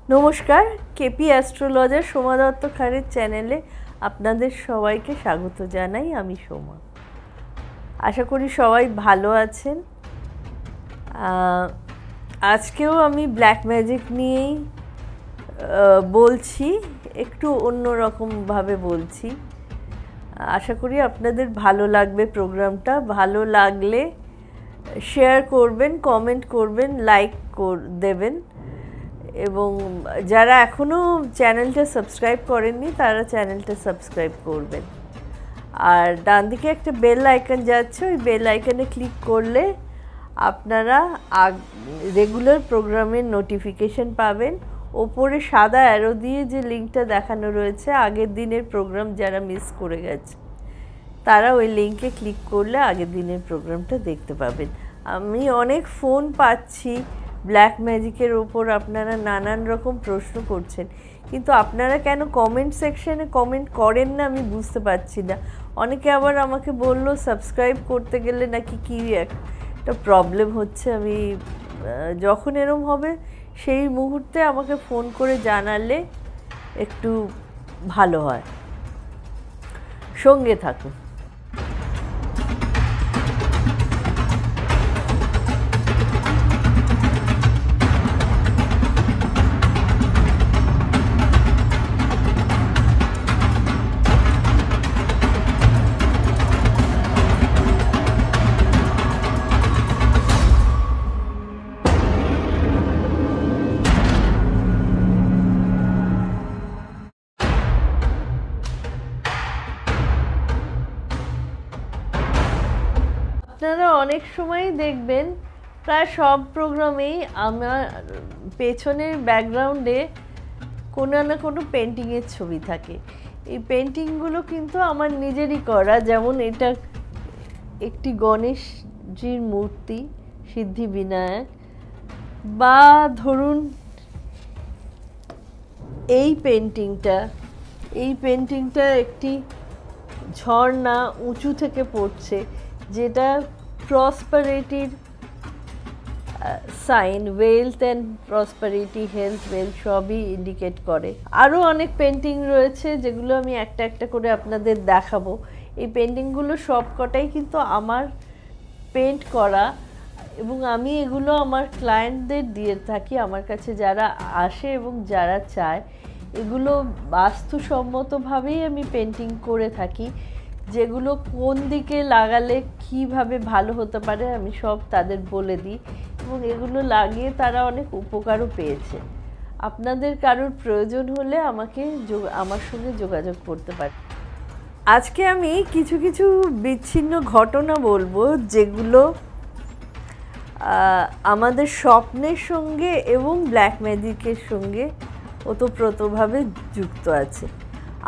নমস্কার, KP astrologer Soma Dutta খাড়ের চ্যানেলে আপনাদের সবাইকে স্বাগত জানাই। আমি সোমা। আশা করি সবাই ভালো আছেন। আজকেও আমি ব্ল্যাক ম্যাজিক নিয়েই বলছি, একটু অন্যরকমভাবে বলছি। আশা করি আপনাদের ভালো লাগবে প্রোগ্রামটা। ভালো লাগলে শেয়ার করবেন, কমেন্ট করবেন, লাইক দেবেন এবং যারা এখনও চ্যানেলটা সাবস্ক্রাইব করেননি তারা চ্যানেলটা সাবস্ক্রাইব করবেন। আর ডান দিকে একটা বেল আইকন যাচ্ছে, ওই বেল আইকনে ক্লিক করলে আপনারা রেগুলার প্রোগ্রামের নোটিফিকেশন পাবেন। ওপরে সাদা অ্যারো দিয়ে যে লিঙ্কটা দেখানো রয়েছে, আগের দিনের প্রোগ্রাম যারা মিস করে গেছে তারা ওই লিঙ্কে ক্লিক করলে আগের দিনের প্রোগ্রামটা দেখতে পাবেন। আমি অনেক ফোন পাচ্ছি ব্ল্যাক ম্যাজিকের ওপর, আপনারা নানান রকম প্রশ্ন করছেন, কিন্তু আপনারা কেন কমেন্ট সেকশানে কমেন্ট করেন না আমি বুঝতে পারছি না। অনেকে আবার আমাকে বলল সাবস্ক্রাইব করতে গেলে নাকি কী একটা প্রবলেম হচ্ছে। আমি যখন এরম হবে সেই মুহূর্তে আমাকে ফোন করে জানালে একটু ভালো হয়। সঙ্গে থাকুন। আপনারা অনেক সময়ই দেখবেন, প্রায় সব প্রোগ্রামেই আমার পেছনের ব্যাকগ্রাউন্ডে কোনো না কোনো পেন্টিংয়ের ছবি থাকে। এই পেন্টিংগুলো কিন্তু আমার নিজেরই করা। যেমন এটা একটি গণেশজির মূর্তি, সিদ্ধিবিনায়ক, বা ধরুন এই পেন্টিংটা একটি ঝর্ণা উঁচু থেকে পড়ছে, যেটা প্রসপারিটির sign, wealth and prosperity, health, wealth সবই ইন্ডিকেট করে। আরও অনেক পেন্টিং রয়েছে যেগুলো আমি একটা একটা করে আপনাদের দেখাবো। এই পেন্টিংগুলো সব কটাই কিন্তু আমার পেন্ট করা, এবং আমি এগুলো আমার ক্লায়েন্টদের দিয়ে থাকি। আমার কাছে যারা আসে এবং যারা চায়, এগুলো বাস্তুসম্মতভাবেই আমি পেন্টিং করে থাকি। যেগুলো কোন দিকে লাগালে কীভাবে ভালো হতে পারে আমি সব তাদের বলে দিই, এবং এগুলো লাগিয়ে তারা অনেক উপকারও পেয়েছে। আপনাদের কারোর প্রয়োজন হলে আমার সঙ্গে যোগাযোগ করতে পারে। আজকে আমি কিছু কিছু বিচ্ছিন্ন ঘটনা বলবো যেগুলো আমাদের স্বপ্নের সঙ্গে এবং ব্ল্যাক ম্যাজিকের সঙ্গে ওতপ্রোতভাবে যুক্ত আছে।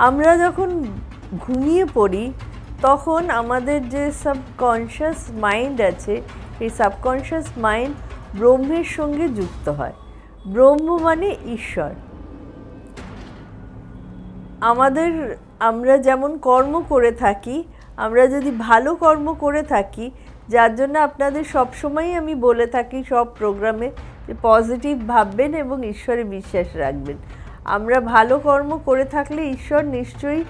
আমরা যখন ঘুমিয়ে পড়ি তখন আমাদের যে সাবকনশিয়াস মাইন্ড আছে, সেই সাবকনশিয়াস মাইন্ড ব্রহ্মের সঙ্গে যুক্ত হয়। ব্রহ্ম মানে ঈশ্বর। আমরা যেমন কর্ম করে থাকি, আমরা যদি ভালো কর্ম করে থাকি, যার জন্য আপনাদের সবসময়ই আমি বলে থাকি সব প্রোগ্রামে যে পজিটিভ ভাববেন এবং ঈশ্বরে বিশ্বাস রাখবেন। আমরা ভালো কর্ম করে থাকলে ঈশ্বর নিশ্চয়ই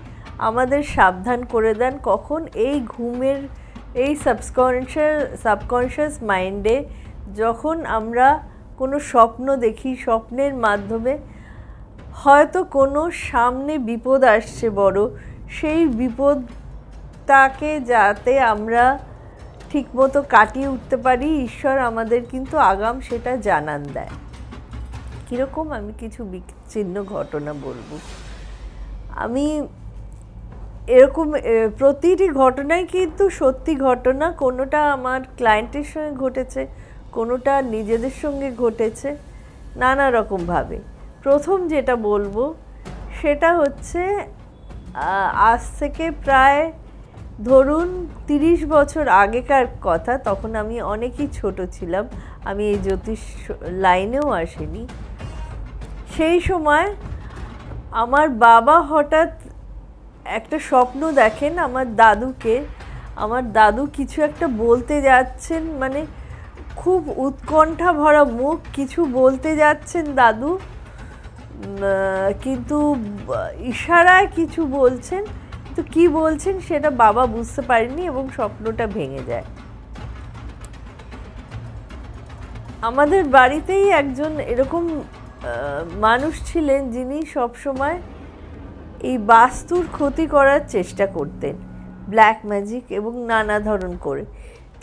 আমাদের সাবধান করে দেন কখন এই ঘুমের এই সাবকনশিয়াস মাইন্ডে যখন আমরা কোনো স্বপ্ন দেখি, স্বপ্নের মাধ্যমে হয়তো কোনো সামনে বিপদ আসছে বড়, সেই বিপদটাকে যাতে আমরা ঠিকমতো কাটিয়ে উঠতে পারি, ঈশ্বর আমাদের কিন্তু আগাম সেটা জানান দেয়। কীরকম আমি কিছু বিচ্ছিন্ন ঘটনা বলবো। আমি এরকম প্রতিটি ঘটনাই কিন্তু সত্যি ঘটনা। কোনোটা আমার ক্লায়েন্টের সঙ্গে ঘটেছে, কোনোটা নিজেদের সঙ্গে ঘটেছে, নানা রকমভাবে। প্রথম যেটা বলবো সেটা হচ্ছে আজ থেকে প্রায় ধরুন 30 বছর আগেকার কথা। তখন আমি অনেকই ছোট ছিলাম, আমি এই জ্যোতিষ লাইনেও আসিনি। সেই সময় আমার বাবা হঠাৎ একটা স্বপ্ন দেখেন আমার দাদুকে। আমার দাদু কিছু একটা বলতে যাচ্ছেন, মানে খুব উৎকণ্ঠা ভরা মুখ, কিছু বলতে যাচ্ছেন দাদু। কিন্তু ইশারায় কিছু বলছেন, তো কি বলছেন সেটা বাবা বুঝতে পারেনি এবং স্বপ্নটা ভেঙে যায়। আমাদের বাড়িতেই একজন এরকম মানুষ ছিলেন যিনি সবসময় এই বাস্তুর ক্ষতি করার চেষ্টা করতেন, ব্ল্যাক ম্যাজিক এবং নানা ধরন করে।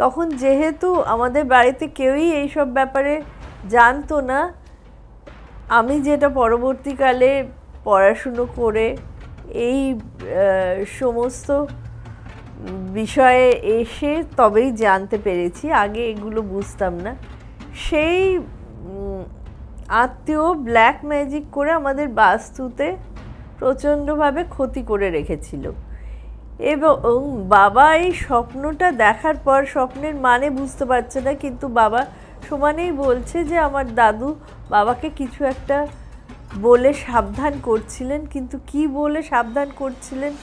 তখন যেহেতু আমাদের বাড়িতে কেউই এইসব ব্যাপারে জানতো না, আমি যেটা পরবর্তীকালে পড়াশুনো করে এই সমস্ত বিষয়ে এসে তবেই জানতে পেরেছি, আগে এগুলো বুঝতাম না। সেই আত্মীয় ব্ল্যাক ম্যাজিক করে আমাদের বাস্তুতে প্রচণ্ডভাবে ক্ষতি করে রেখেছিল। এবং বাবা এই স্বপ্নটা দেখার পর স্বপ্নের মানে বুঝতে পারছে না, কিন্তু বাবা সমানেই বলছে যে আমার দাদু বাবাকে কিছু একটা বলে সাবধান করছিলেন, কিন্তু কি বলে সাবধান করছিলেন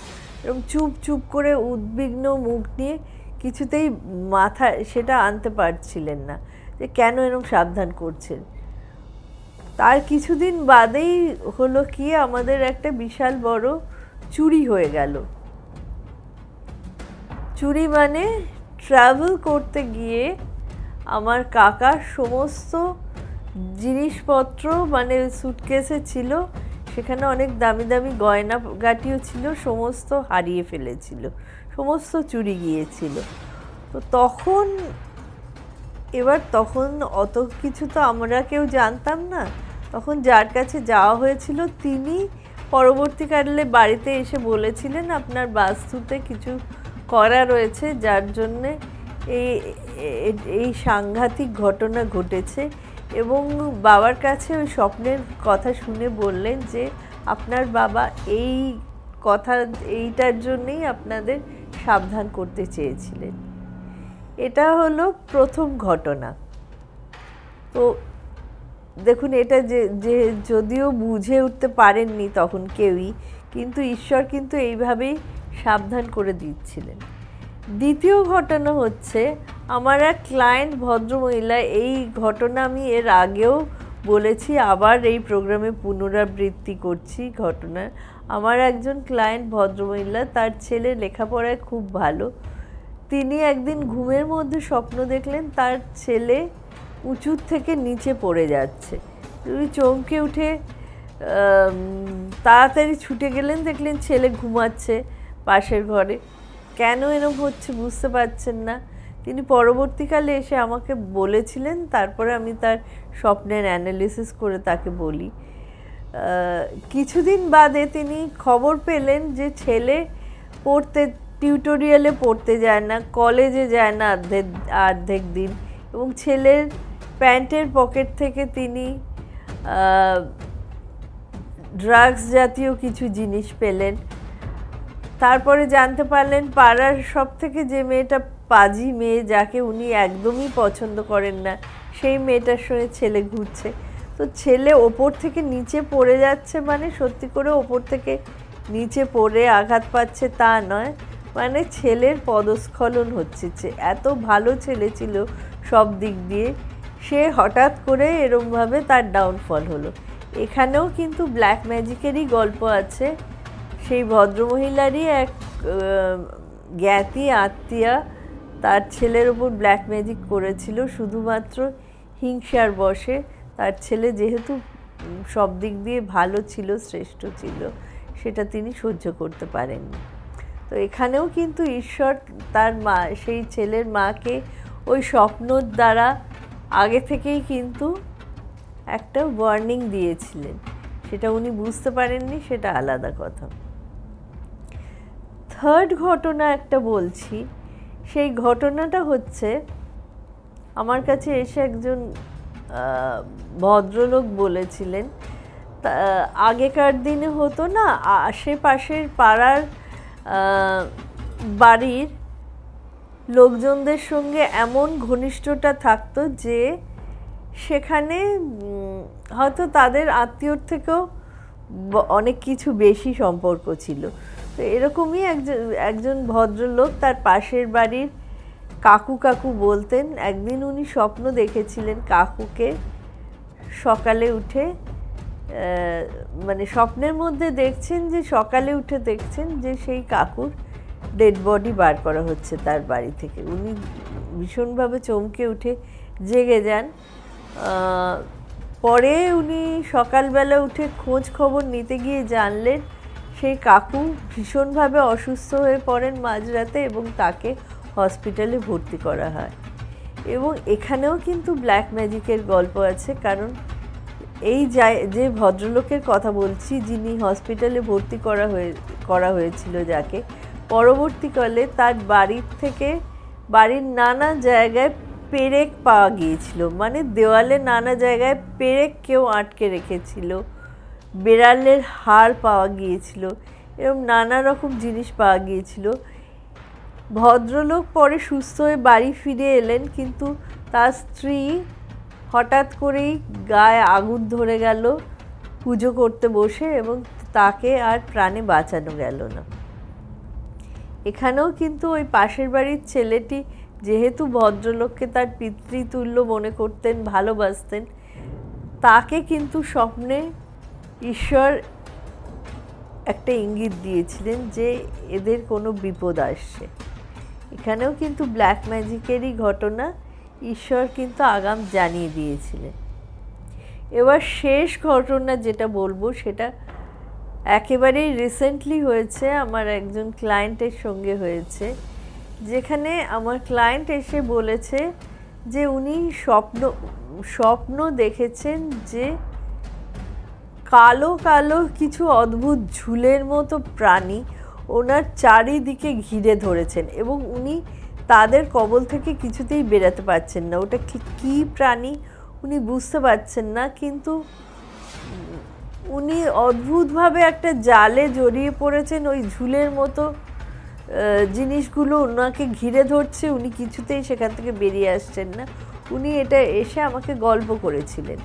এরকম চুপ চুপ করে উদ্বিগ্ন মুখ নিয়ে কিছুতেই মাথায় সেটা আনতে পারছিলেন না যে কেন এরকম সাবধান করছেন। তার কিছুদিন বাদেই হলো কি, আমাদের একটা বিশাল বড় চুরি হয়ে গেল। চুরি মানে ট্রাভেল করতে গিয়ে আমার কাকার সমস্ত জিনিসপত্র, মানে সুটকেসে ছিল, সেখানে অনেক দামি দামি গয়না গাটিও ছিল, সমস্ত হারিয়ে ফেলেছিল, সমস্ত চুরি গিয়েছিল। তো তখন অত কিছু তো আমরা কেউ জানতাম না। তখন যার কাছে যাওয়া হয়েছিল তিনি পরবর্তীকালে বাড়িতে এসে বলেছিলেন আপনার বাস্তুতে কিছু করা রয়েছে, যার জন্যে এই সাংঘাতিক ঘটনা ঘটেছে। এবং বাবার কাছে ওই স্বপ্নের কথা শুনে বললেন যে আপনার বাবা এইটার জন্যেই আপনাদের সাবধান করতে চেয়েছিলেন। এটা হলো প্রথম ঘটনা। তো দেখুন, এটা যে যদিও বুঝে উঠতে পারেননি তখন কেউই, কিন্তু ঈশ্বর কিন্তু এইভাবেই সাবধান করে দিচ্ছিলেন। দ্বিতীয় ঘটনা হচ্ছে, আমার এক ক্লায়েন্ট ভদ্রমহিলা, এই ঘটনা আমি এর আগেও বলেছি, আবার এই প্রোগ্রামে পুনরাবৃত্তি করছি ঘটনা। আমার একজন ক্লায়েন্ট ভদ্রমহিলা, তার ছেলে লেখাপড়ায় খুব ভালো। তিনি একদিন ঘুমের মধ্যে স্বপ্ন দেখলেন তার ছেলে উঁচু থেকে নিচে পড়ে যাচ্ছে। তিনি চমকে উঠে তাড়াতাড়ি ছুটে গেলেন, দেখলেন ছেলে ঘুমাচ্ছে পাশের ঘরে। কেন এরকম হচ্ছে বুঝতে পারছেন না। তিনি পরবর্তীকালে এসে আমাকে বলেছিলেন, তারপরে আমি তার স্বপ্নের অ্যানালিসিস করে তাকে বলি। কিছুদিন বাদে তিনি খবর পেলেন যে ছেলে টিউটোরিয়ালে পড়তে যায় না, কলেজে যায় না অর্ধেক দিন, এবং ছেলের প্যান্টের পকেট থেকে তিনি ড্রাগস জাতীয় কিছু জিনিস পেলেন। তারপরে জানতে পারলেন পাড়ার সব থেকে যে মেয়েটা পাজি মেয়ে, যাকে উনি একদমই পছন্দ করেন না, সেই মেয়েটার সঙ্গে ছেলে ঘুরছে। তো ছেলে ওপর থেকে নিচে পড়ে যাচ্ছে, মানে সত্যি করে ওপর থেকে নিচে পড়ে আঘাত পাচ্ছে তা নয়, মানে ছেলের পদস্খলন হচ্ছে। এত ভালো ছেলে ছিল সব দিক দিয়ে, সে হঠাৎ করে এরমভাবে তার ডাউনফল হলো। এখানেও কিন্তু ব্ল্যাক ম্যাজিকেরই গল্প আছে। সেই ভদ্রমহিলারই এক জ্ঞাতি আত্মীয়া তার ছেলের ওপর ব্ল্যাক ম্যাজিক করেছিল শুধুমাত্র হিংসার বশে। তার ছেলে যেহেতু সব দিক দিয়ে ভালো ছিল, শ্রেষ্ঠ ছিল, সেটা তিনি সহ্য করতে পারেননি। তো এখানেও কিন্তু ঈশ্বর তার সেই ছেলের মাকে ওই স্বপ্নর দ্বারা আগে থেকেই কিন্তু একটা ওয়ার্নিং দিয়েছিলেন। সেটা উনি বুঝতে পারেননি, সেটা আলাদা কথা। থার্ড ঘটনা একটা বলছি। সেই ঘটনাটা হচ্ছে, আমার কাছে এসে একজন ভদ্রলোক বলেছিলেন, আগেকার দিনে হতো না, আশেপাশের পাড়ার বাড়ির লোকজনদের সঙ্গে এমন ঘনিষ্ঠতা থাকতো যে সেখানে হয়তো তাদের আত্মীয়র থেকেও অনেক কিছু বেশি সম্পর্ক ছিল। তো এরকমই একজন ভদ্রলোক তার পাশের বাড়ির কাকু বলতেন। একদিন উনি স্বপ্ন দেখেছিলেন কাকুকে সকালে উঠে মানে স্বপ্নের মধ্যে দেখছেন যে সকালে উঠে দেখছেন যে সেই কাকুর ডেড বডি বার করা হচ্ছে তার বাড়ি থেকে। উনি ভীষণভাবে চমকে উঠে জেগে যান। পরে উনি সকালবেলা উঠে খোঁজ খবর নিতে গিয়ে জানলেন সেই কাকু ভীষণভাবে অসুস্থ হয়ে পড়েন মাঝরাতে এবং তাকে হসপিটালে ভর্তি করা হয়। এবং এখানেও কিন্তু ব্ল্যাক ম্যাজিকের গল্প আছে, কারণ এই যে ভদ্রলোকের কথা বলছি যিনি হসপিটালে ভর্তি করা হয়েছিল যাকে, পরবর্তীকালে তার বাড়ির নানা জায়গায় পেরেক পাওয়া গিয়েছিল, মানে দেওয়ালে নানা জায়গায় পেরেক কেউ আটকে রেখেছিল, বেড়ালের হাড় পাওয়া গিয়েছিল, এরকম নানা রকম জিনিস পাওয়া গিয়েছিল। ভদ্রলোক পরে সুস্থ হয়ে বাড়ি ফিরে এলেন, কিন্তু তার স্ত্রী হঠাৎ করেই গায়ে আগুন ধরে গেল পুজো করতে বসে এবং তাকে আর প্রাণে বাঁচানো গেল না। এখানেও কিন্তু ওই পাশের বাড়ির ছেলেটি যেহেতু ভদ্রলোককে তার পিতৃতুল্য মনে করতেন, ভালোবাসতেন, তাকে কিন্তু স্বপ্নে ঈশ্বর একটা ইঙ্গিত দিয়েছিলেন যে এদের কোনো বিপদ আসছে। এখানেও কিন্তু ব্ল্যাক ম্যাজিকেরই ঘটনা, ঈশ্বর কিন্তু আগাম জানিয়ে দিয়েছিলেন। এবার শেষ ঘটনা যেটা বলবো সেটা একেবারেই রিসেন্টলি হয়েছে, আমার একজন ক্লায়েন্টের সঙ্গে হয়েছে, যেখানে আমার ক্লায়েন্ট এসে বলেছে যে উনি স্বপ্ন দেখেছেন যে কালো কালো কিছু অদ্ভুত ঝুলের মতো প্রাণী ওনার চারিদিকে ঘিরে ধরেছেন এবং উনি তাদের কবল থেকে কিছুতেই বেরাতে পারছেন না। ওটা কী প্রাণী উনি বুঝতে পারছেন না, কিন্তু উনি অদ্ভুতভাবে একটা জালে জড়িয়ে পড়েছেন, ওই ঝুলের মতো জিনিসগুলো ওনাকে ঘিরে ধরছে, উনি কিছুতেই সেখান থেকে বেরিয়ে আসছেন না। উনি এটা এসে আমাকে গল্প করেছিলেন।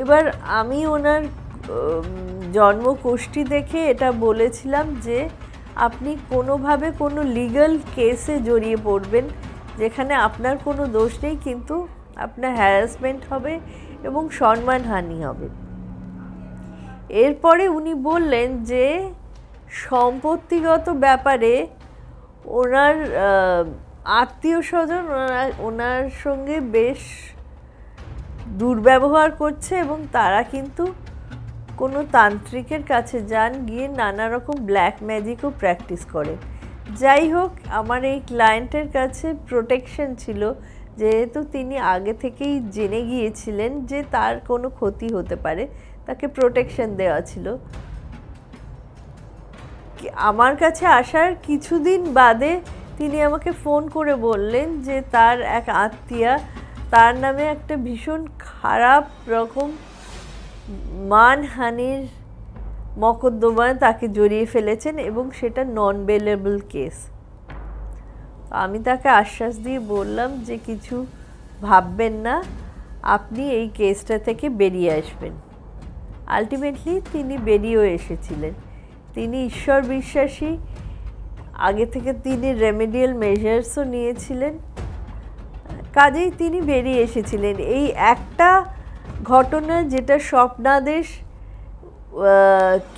এবার আমি ওনার জন্মকোষ্ঠী দেখে এটা বলেছিলাম যে আপনি কোনোভাবে কোনো লিগ্যাল কেসে জড়িয়ে পড়বেন যেখানে আপনার কোনো দোষ নেই, কিন্তু আপনার হ্যারাসমেন্ট হবে এবং সম্মানহানি হবে। এরপরে উনি বললেন যে সম্পত্তিগত ব্যাপারে ওনার আত্মীয় স্বজন ওনার সঙ্গে বেশ দুর্ব্যবহার করছে এবং তারা কিন্তু কোনো তান্ত্রিকের কাছে যান, গিয়ে নানা রকম ব্ল্যাক ম্যাজিকও প্র্যাকটিস করে। যাই হোক, আমার এই ক্লায়েন্টের কাছে প্রোটেকশন ছিল, যেহেতু তিনি আগে থেকেই জেনে গিয়েছিলেন যে তার কোনো ক্ষতি হতে পারে, তাকে প্রোটেকশন দেওয়া ছিল। আমার কাছে আসার কিছুদিন বাদে তিনি আমাকে ফোন করে বললেন যে তার এক আত্মীয়া তার নামে একটা ভীষণ খারাপ রকম মানহানির মকদ্দমায় তাকে জড়িয়ে ফেলেছেন এবং সেটা নন বেলেবল কেস। আমি তাকে আশ্বাস দিয়ে বললাম যে কিছু ভাববেন না, আপনি এই কেসটা থেকে বেরিয়ে আসবেন। আলটিমেটলি তিনি বেরিয়েও এসেছিলেন। তিনি ঈশ্বর বিশ্বাসী, আগে থেকে তিনি রেমেডিয়াল মেজার্সও নিয়েছিলেন, কাজেই তিনি বেরিয়ে এসেছিলেন। এই একটা ঘটনা যেটা স্বপ্নাদেশ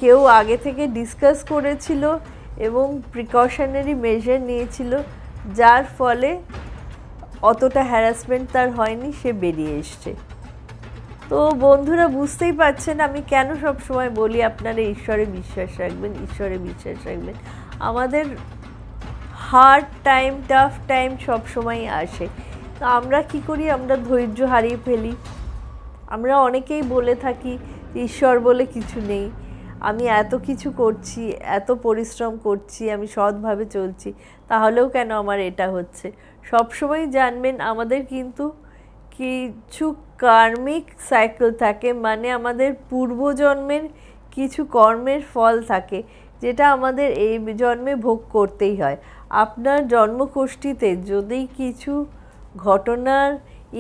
কেউ আগে থেকে ডিসকাস করেছিল এবং প্রিকশনারি মেজার নিয়েছিল, যার ফলে অতটা হ্যারাসমেন্ট তার হয়নি, সে বেরিয়ে এসছে। তো বন্ধুরা, বুঝতেই পারছেন আমি কেন সব সময় বলি আপনারা ঈশ্বরে বিশ্বাস রাখবেন, ঈশ্বরে বিশ্বাস রাখবেন। আমাদের হার্ড টাইম, টাফ টাইম সব সময়ই আসে, তো আমরা কি করি, আমরা ধৈর্য হারিয়ে ফেলি। আমরা অনেকেই বলে থাকি ঈশ্বর বলে কিছু নেই, আমি এত কিছু করছি, এত পরিশ্রম করছি, আমি সৎভাবে চলছি, তাহলেও কেন আমার এটা হচ্ছে। সবসময় জানবেন আমাদের কিন্তু কিছু কার্মিক সাইকেল থাকে, মানে আমাদের পূর্বজন্মের কিছু কর্মের ফল থাকে যেটা আমাদের এই জন্মে ভোগ করতেই হয়। আপনার জন্মকোষ্ঠীতে যদি কিছু ঘটনার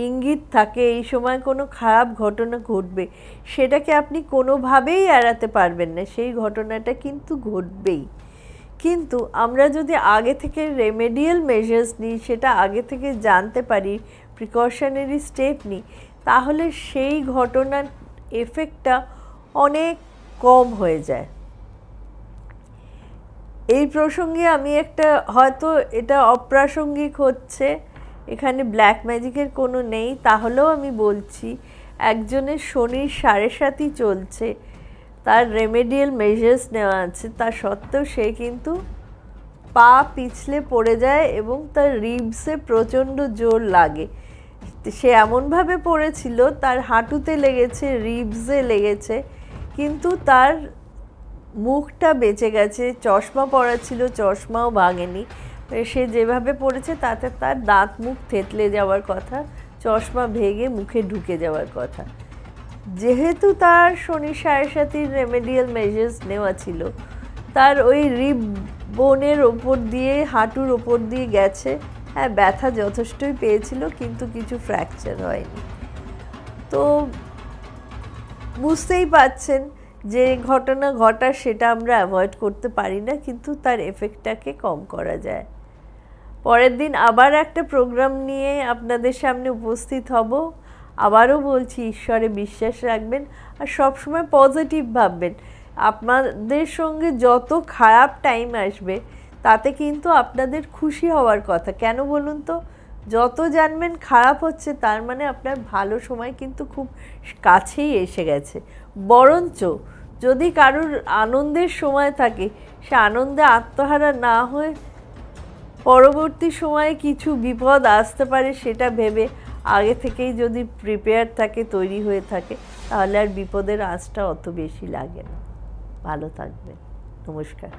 ইঙ্গিত থাকে এই সময় কোনো খারাপ ঘটনা ঘটবে, সেটাকে আপনি কোনোভাবেই এড়াতে পারবেন না, সেই ঘটনাটা কিন্তু ঘটবেই। কিন্তু আমরা যদি আগে থেকে রেমেডিয়াল মেজার্স নিই, সেটা আগে থেকে জানতে পারি, প্রিকশনারি স্টেপ নিই, তাহলে সেই ঘটনার এফেক্টটা অনেক কম হয়ে যায়। এই প্রসঙ্গে আমি একটা, হয়তো এটা অপ্রাসঙ্গিক হচ্ছে, এখানে ব্ল্যাক ম্যাজিকের কোনো নেই, তাহলেও আমি বলছি, একজনের শনির 7.5 চলছে, তার রেমেডিয়াল মেজার্স নেওয়া আছে, তা সত্ত্বেও সে কিন্তু পা পিছলে পড়ে যায় এবং তার রিবসে প্রচণ্ড জোর লাগে। সে এমনভাবে পড়েছিল, তার হাঁটুতে লেগেছে, রিবসে লেগেছে, কিন্তু তার মুখটা বেঁচে গেছে। চশমা পরা ছিল, চশমাও ভাঙেনি। সে যেভাবে পড়েছে তাতে তার দাঁত মুখ থেতলে যাওয়ার কথা, চশমা ভেঙে মুখে ঢুকে যাওয়ার কথা। যেহেতু তার শনি 7.5 রেমেডিয়াল মেজার্স নেওয়া ছিল, তার ওই রিব বোনের ওপর দিয়ে, হাঁটুর ওপর দিয়ে গেছে। হ্যাঁ, ব্যথা যথেষ্টই পেয়েছিল, কিন্তু কিছু ফ্র্যাকচার হয়নি। তো বুঝতেই পাচ্ছেন যে ঘটনা ঘটার সেটা আমরা অ্যাভয়েড করতে পারি না, কিন্তু তার এফেক্টটাকে কম করা যায়। পরের দিন আবার একটা প্রোগ্রাম নিয়ে আপনাদের সামনে উপস্থিত হব। আবারও বলছি, ঈশ্বরে বিশ্বাস রাখবেন আর সবসময় পজিটিভ ভাববেন। আপনাদের সঙ্গে যত খারাপ টাইম আসবে তাতে কিন্তু আপনাদের খুশি হওয়ার কথা। কেন বলুন তো? যত জানবেন খারাপ হচ্ছে, তার মানে আপনার ভালো সময় কিন্তু খুব কাছেই এসে গেছে। বরঞ্চ যদি কারুর আনন্দের সময় থাকে, সে আনন্দে আত্মহারা না হয়ে পরবর্তী সময়ে কিছু বিপদ আসতে পারে সেটা ভেবে আগে থেকেই যদি প্রিপেয়ার থাকে, তৈরি হয়ে থাকে, তাহলে আর বিপদের আঁচটা অত বেশি লাগে না। ভালো থাকবেন। নমস্কার।